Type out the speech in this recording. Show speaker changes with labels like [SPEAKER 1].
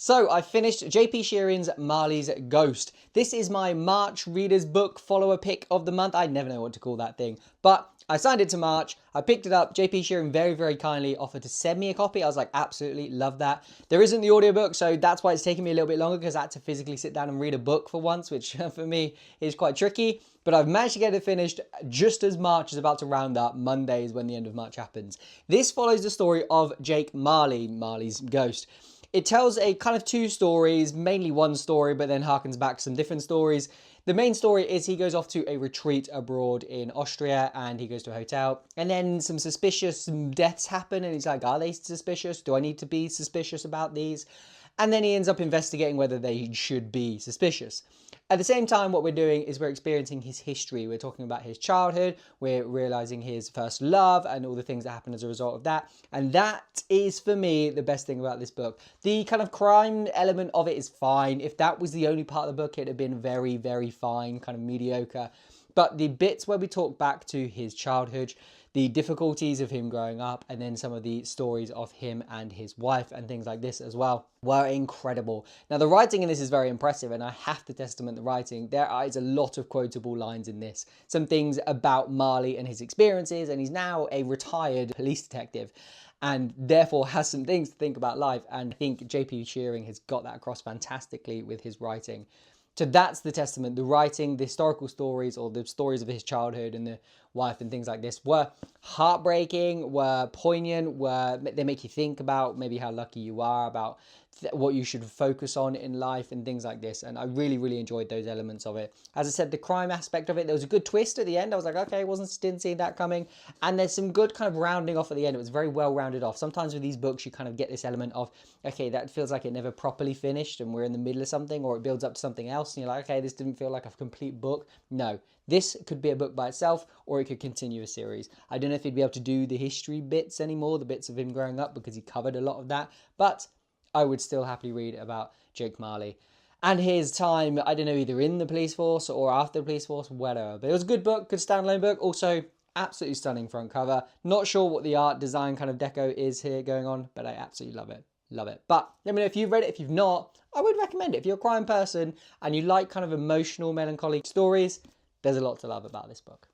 [SPEAKER 1] So I finished JP Shearing's Marley's Ghost. This is my March Reader's Book follower pick of the month. I never know what to call that thing. But I signed it to March. I picked it up. JP Shearing very, very kindly offered to send me a copy. I was like, absolutely love that. There isn't the audiobook, so that's why it's taking me a little bit longer, because I had to physically sit down and read a book for once, which for me is quite tricky. But I've managed to get it finished just as March is about to round up. Monday is when the end of March happens. This follows the story of Jake Marley, Marley's Ghost. It tells a kind of two stories, mainly one story, but then harkens back to some different stories. The main story is he goes off to a retreat abroad in Austria, and he goes to a hotel, and then some suspicious deaths happen, and he's like, are they suspicious? Do I need to be suspicious about these? And then he ends up investigating whether they should be suspicious. At the same time, what we're doing is we're experiencing his history. We're talking about his childhood. We're realizing his first love and all the things that happen as a result of that. And that is, for me, the best thing about this book. The kind of crime element of it is fine. If that was the only part of the book, it'd have been very, very fine, kind of mediocre. But the bits where we talk back to his childhood, the difficulties of him growing up, and then some of the stories of him and his wife and things like this as well were incredible. Now, the writing in this is very impressive, and I have to testament the writing. There is a lot of quotable lines in this. Some things about Marley and his experiences, and he's now a retired police detective, and therefore has some things to think about life. And I think JP Shearing has got that across fantastically with his writing. So that's the testament. The writing, the historical stories, or the stories of his childhood and the wife and things like this were heartbreaking, were poignant, they make you think about maybe how lucky you are, about what you should focus on in life and things like this. And I really, really enjoyed those elements of it. As I said, the crime aspect of it, there was a good twist at the end. I was like, okay, didn't see that coming. And there's some good kind of rounding off at the end. It was very well rounded off. Sometimes with these books, you kind of get this element of, okay, that feels like it never properly finished and we're in the middle of something, or it builds up to something else. And you're like, okay, this didn't feel like a complete book. No, this could be a book by itself, or it could continue a series. I don't know if he'd be able to do the history bits anymore, the bits of him growing up, because he covered a lot of that. But I would still happily read about Jake Marley and his time, I don't know, either in the police force or after the police force, whatever. But it was a good book, good standalone book. Also, absolutely stunning front cover. Not sure what the art design kind of deco is here going on, but I absolutely love it. Love it. But let me know if you've read it. If you've not, I would recommend it. If you're a crime person and you like kind of emotional, melancholy stories, there's a lot to love about this book.